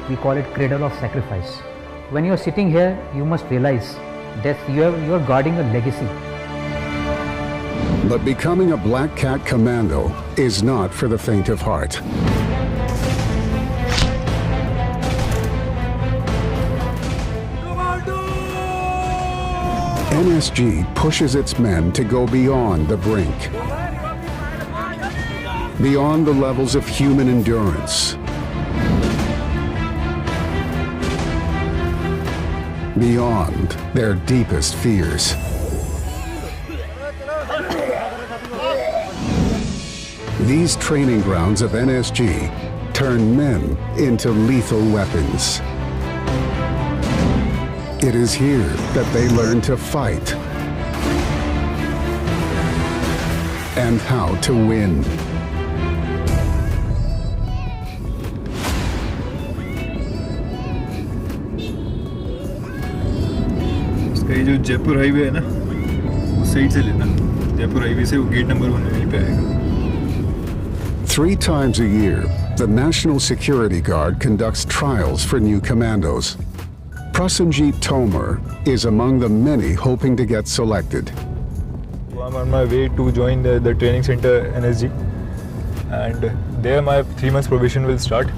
we call it cradle of sacrifice. When you are sitting here, you must realize that you are guarding a legacy. But becoming a Black Cat Commando is not for the faint of heart. NSG pushes its men to go beyond the brink, beyond the levels of human endurance, beyond their deepest fears. These training grounds of NSG turn men into lethal weapons. It is here that they learn to fight and how to win. इसका ये जो Jaipur highway है ना, उस side से लेना। Jaipur highway से वो गेट नंबर 1 वहीं पे आएगा। 3 times a year, the National Security Guard conducts trials for new commandos. Prasenjit Tomar is among the many hoping to get selected. I'm on my way to join the training center NSG, and there my 3 months probation will start.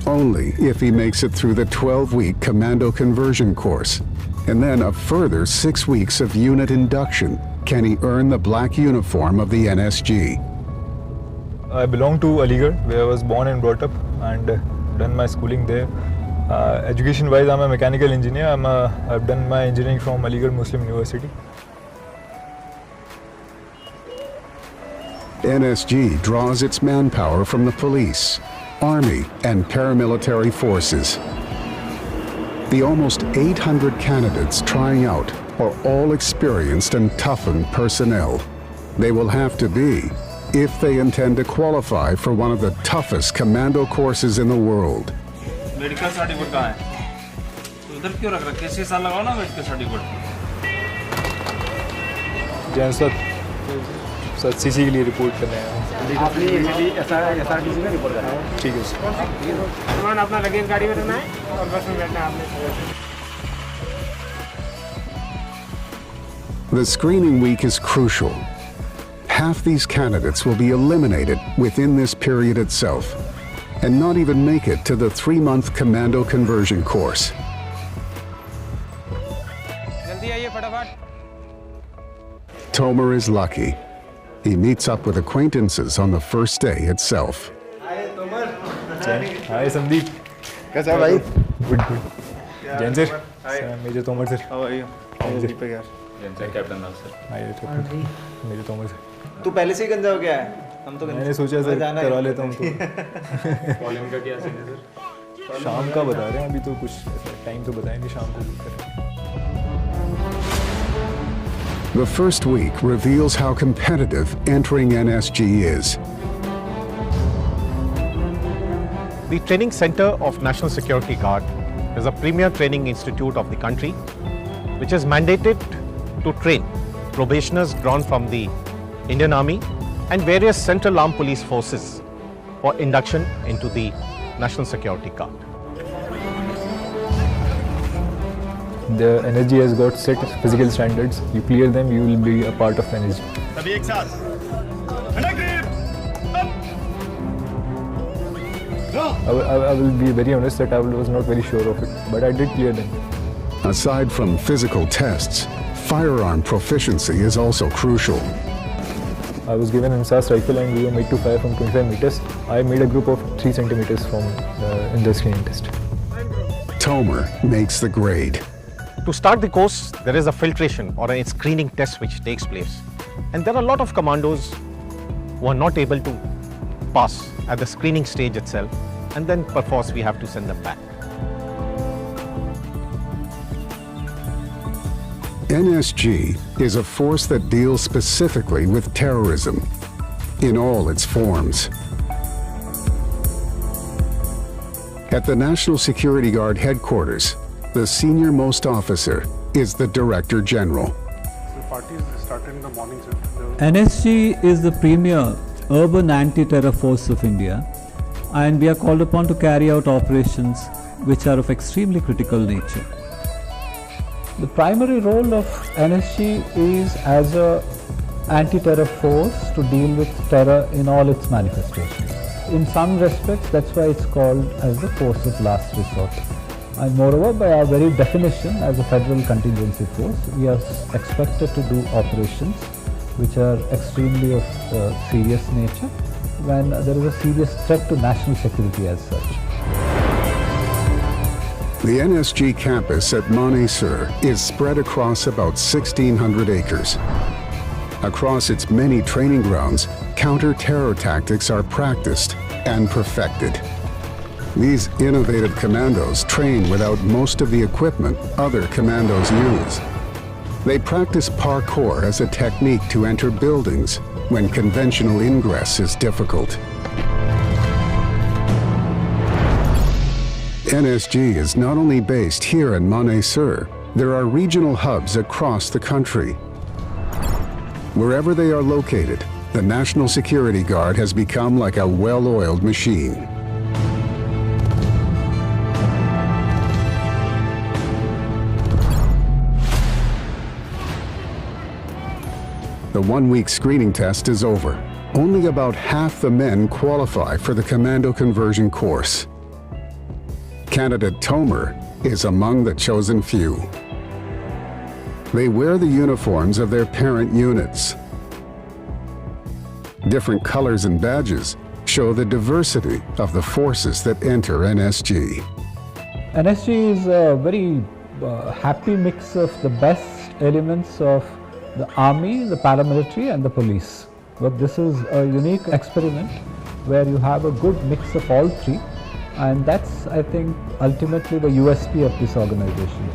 Only if he makes it through the 12-week commando conversion course, and then a further 6 weeks of unit induction can he earn the black uniform of the NSG. I belong to Aligarh, where I was born and brought up, and done my schooling there. Education-wise, I'm a mechanical engineer. I've done my engineering from Aligarh Muslim University. NSG draws its manpower from the police, army, and paramilitary forces. The almost 800 candidates trying out are all experienced and toughened personnel. They will have to be if they intend to qualify for one of the toughest commando courses in the world. Medical certificate कहाँ है? तो उधर क्यों रख रखे? 6 साल लगाओ ना मेडिकल सर्टिफिकेट। सर सीसी के लिए रिपोर्ट करना है। आपने SRTC में रिपोर्ट करना है। ठीक है सर। सामान अपना लगेज गाड़ी में रखना है और बस में बैठना है आपने। The screening week is crucial. Half these candidates will be eliminated within this period itself and not even make it to the 3-month commando conversion course. Tomar is lucky. He meets up with acquaintances on the first day itself. Hi Tomar. Hi Sandeep. कैसा है भाई? Good. Jain sir. Hi. Major Tomar sir. How are you? Deepak यार. Jain sir captain नाम sir. Hi major Tomar sir. तू पहले से ही गंजा हो गया है? हम तो मैंने सोचा सर करवा लेता हूँ तो। कॉलिंग का क्या सीन है सर? शाम का बता रहे हैं, अभी तो कुछ टाइम तो बताया नहीं, शाम को करें। The first week reveals how competitive entering NSG is. The Training Center of National Security Guard is a premier training institute of the country, which is mandated to train probationers drawn from the Indian Army and various central armed police forces for induction into the National Security Guard. The NSG has got set physical standards. You clear them, you will be a part of NSG. सभी एक साथ। I will be very honest that I was not very sure of it, but I did clear them. Aside from physical tests, firearm proficiency is also crucial. I was given an SAS rifle and we were made to fire from 25 meters. I made a group of 3 centimeters in the screening test. Tomar makes the grade. To start the course, there is a filtration or a screening test which takes place. And there are a lot of commandos who are not able to pass at the screening stage itself, and then perforce we have to send them back. NSG is a force that deals specifically with terrorism in all its forms. At the National Security Guard headquarters, the senior most officer is the Director General. The party started in the morning, sir. NSG is the premier urban anti-terror force of India, and we are called upon to carry out operations which are of extremely critical nature. The primary role of NSG is as an anti-terror force to deal with terror in all its manifestations. In some respects, that's why it's called as the force of last resort. And moreover, by our very definition as a federal contingency force, we are expected to do operations which are extremely of serious nature when there is a serious threat to national security as such. The NSG campus at Manesar is spread across about 1,600 acres. Across its many training grounds, counter-terror tactics are practiced and perfected. These innovative commandos train without most of the equipment other commandos use. They practice parkour as a technique to enter buildings when conventional ingress is difficult. NSG is not only based here in Manesar, there are regional hubs across the country. Wherever they are located, the National Security Guard has become like a well-oiled machine. The one-week screening test is over. Only about half the men qualify for the commando conversion course. Candidate Tomer is among the chosen few. They wear the uniforms of their parent units. Different colors and badges show the diversity of the forces that enter NSG. NSG is a very happy mix of the best elements of the army, the paramilitary and the police. But this is a unique experiment where you have a good mix of all three, and that's, I think, ultimately the USP of this organization.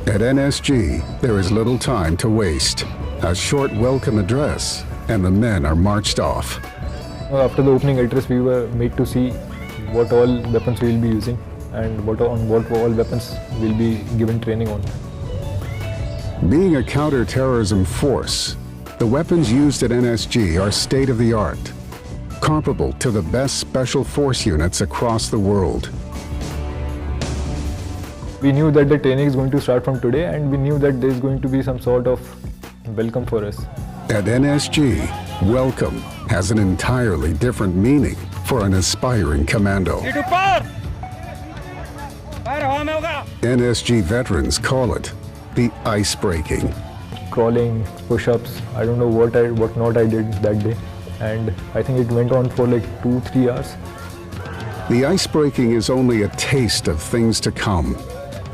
At NSG, there is little time to waste. A short welcome address, and the men are marched off. After the opening address, we were made to see what all weapons we will be using and what all weapons will be given training on. Being a counter-terrorism force, the weapons used at NSG are state-of-the-art, comparable to the best special force units across the world. We knew that the training is going to start from today, and we knew that there is going to be some sort of welcome for us. At NSG, welcome has an entirely different meaning for an aspiring commando. NSG veterans call it the ice breaking. Crawling, push-ups, I don't know what not I did that day, and I think it went on for like 2-3 hours. The ice breaking is only a taste of things to come.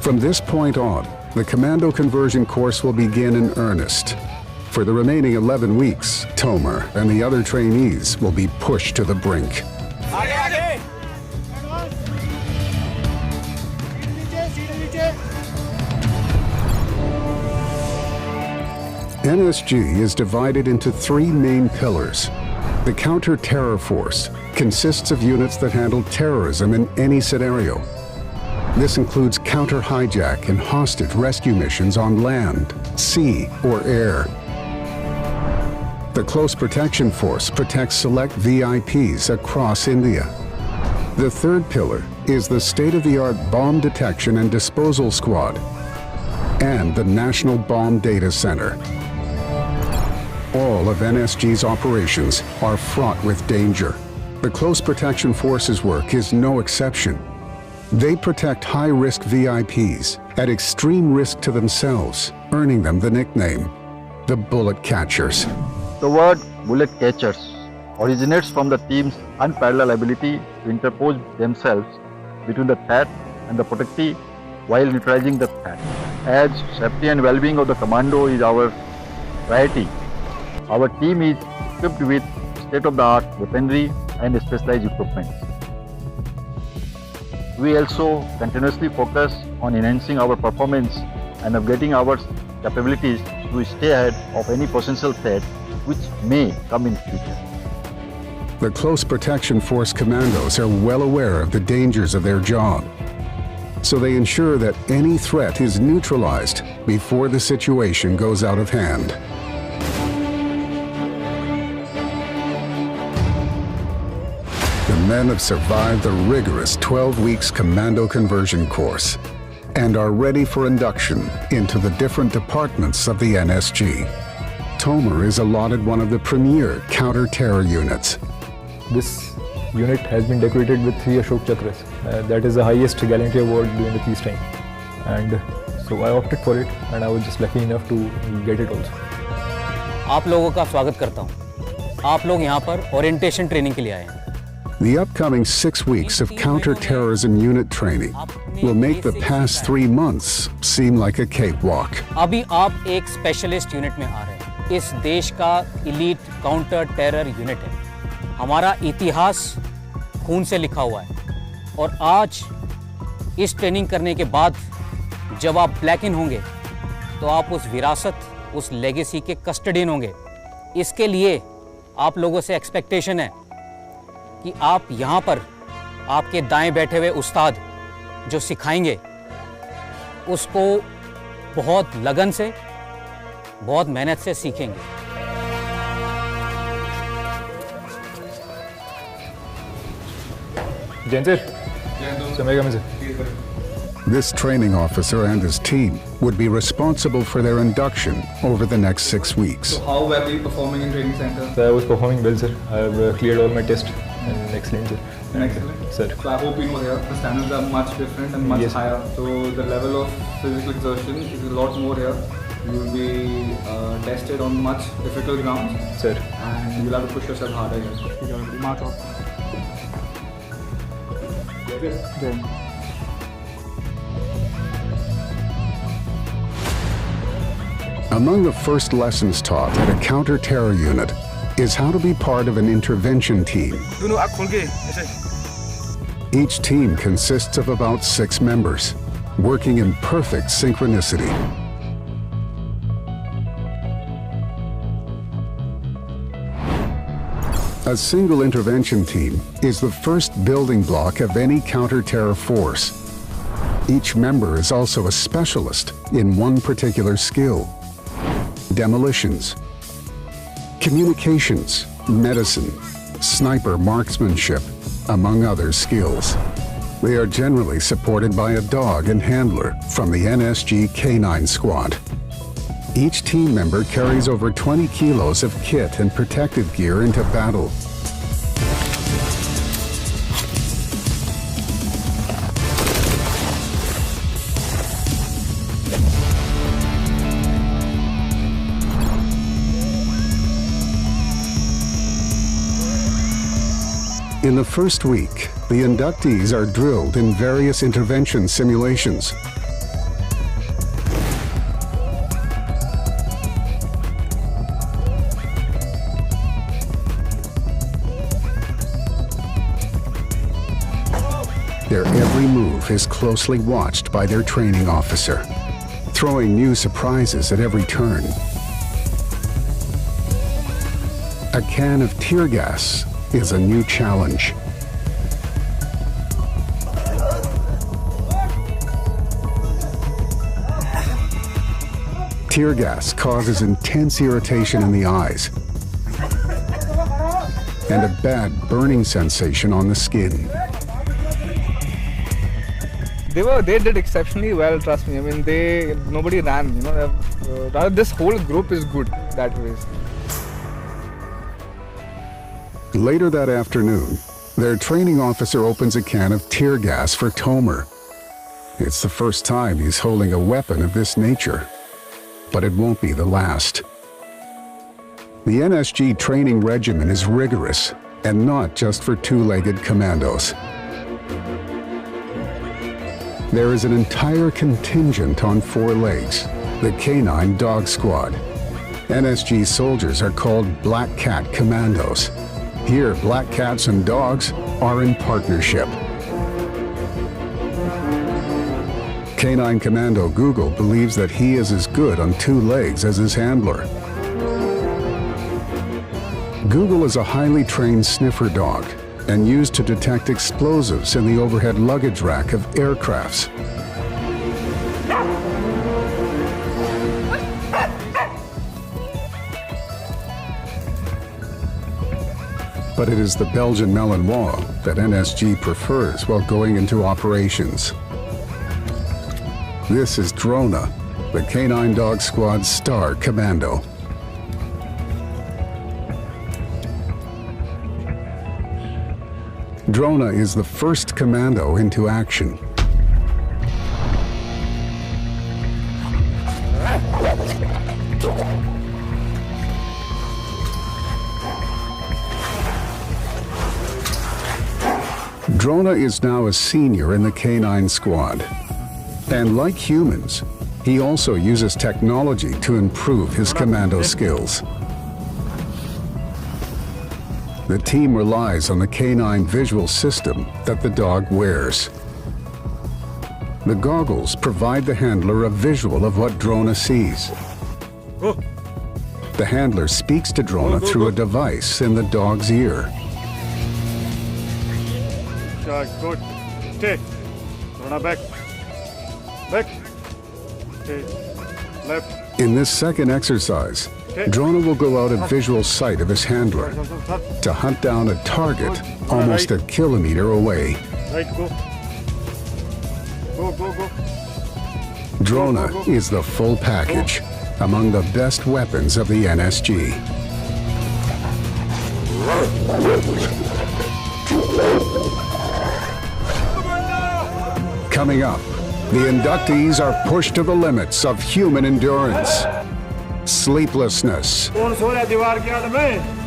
From this point on, the commando conversion course will begin in earnest. For the remaining 11 weeks, Tomer and the other trainees will be pushed to the brink. NSG is divided into 3 main pillars. The counter-terror force consists of units that handle terrorism in any scenario. This includes counter-hijack and hostage rescue missions on land, sea, or air. The Close Protection Force protects select VIPs across India. The third pillar is the state-of-the-art bomb detection and disposal squad and the National Bomb Data Center. All of NSG's operations are fraught with danger. The Close Protection Force's work is no exception. They protect high-risk VIPs at extreme risk to themselves, earning them the nickname, the Bullet Catchers. The word bullet catchers originates from the team's unparalleled ability to interpose themselves between the threat and the protectee while neutralizing the threat. As safety and well-being of the commando is our priority, our team is equipped with state-of-the-art weaponry and specialized equipment. We also continuously focus on enhancing our performance and upgrading our capabilities to stay ahead of any potential threat which may come in future. The Close Protection Force commandos are well aware of the dangers of their job, so they ensure that any threat is neutralized before the situation goes out of hand. The men have survived the rigorous 12 weeks commando conversion course and are ready for induction into the different departments of the NSG. Tomer is allotted one of the premier counter-terror units. This unit has been decorated with 3 Ashok Chakras. That is the highest gallantry award during the peacetime. And so I opted for it, and I was just lucky enough to get it also. आप लोगों का स्वागत करता हूँ। आप लोग यहाँ पर ओरिएंटेशन ट्रेनिंग के लिए आए हैं। The upcoming 6 weeks of counterterrorism unit training will make the past 3 months seem like a cakewalk. अभी आप एक स्पेशलिस्ट यूनिट में आ रहे हैं। इस देश का इलीट काउंटर टेरर यूनिट है। हमारा इतिहास खून से लिखा हुआ है और आज इस ट्रेनिंग करने के बाद जब आप ब्लैक इन होंगे तो आप उस विरासत, उस लेगेसी के कस्टडियन होंगे। इसके लिए आप लोगों से एक्सपेक्टेशन है कि आप यहाँ पर आपके दाएं बैठे हुए उस्ताद जो सिखाएंगे उसको बहुत लगन से, बहुत मेहनत से सीखेंगे। Jain sir, समय का मुझे। This training officer and his team would be responsible for their induction over the next 6 weeks. So how well are you performing in training center? So I was performing well, sir. I have cleared all my tests and excellent, sir. Excellent. Sir. So I hope you know here the standards are much different and much higher. So the level of physical exertion is a lot more here. You will be tested on much difficult grounds. Sir. And you'll have to push yourself harder here. March off. Then. Among the first lessons taught at a counter-terror unit is how to be part of an intervention team. Each team consists of about 6 members, working in perfect synchronicity. A single intervention team is the first building block of any counter-terror force. Each member is also a specialist in one particular skill. Demolitions, communications, medicine, sniper marksmanship, among other skills. They are generally supported by a dog and handler from the NSG K9 squad. Each team member carries over 20 kilos of kit and protective gear into battle. In the first week, the inductees are drilled in various intervention simulations. Their every move is closely watched by their training officer, throwing new surprises at every turn. A can of tear gas is a new challenge. Tear gas causes intense irritation in the eyes and a bad burning sensation on the skin. They did exceptionally well, trust me. I mean, nobody ran, you know. Rather, this whole group is good that way. Later that afternoon, their training officer opens a can of tear gas for Tomer. It's the first time he's holding a weapon of this nature, but it won't be the last. The NSG training regimen is rigorous and not just for two-legged commandos. There is an entire contingent on 4 legs, the K9 Dog Squad. NSG soldiers are called Black Cat Commandos. Here, black cats and dogs are in partnership. K9 Commando Google believes that he is as good on 2 legs as his handler. Google is a highly trained sniffer dog and used to detect explosives in the overhead luggage rack of aircrafts. but it is the Belgian Malinois that NSG prefers while going into operations. This is Drona, the Canine Dog Squad's star commando. Drona is the first commando into action. Drona is now a senior in the Canine Squad. And like humans, he also uses technology to improve his commando skills. The team relies on the canine visual system that the dog wears. The goggles provide the handler a visual of what Drona sees. The handler speaks to Drona through a device in the dog's ear. Good. Stay. Drona back. Back. Stay. Left. In this second exercise, Drona will go out of visual sight of his handler to hunt down a target almost a kilometer away. Right, go. Go, go, go. Drona is the full package, among the best weapons of the NSG. Coming up, the inductees are pushed to the limits of human endurance. Sleeplessness, कौन सो रहा है दीवार के आड़ में?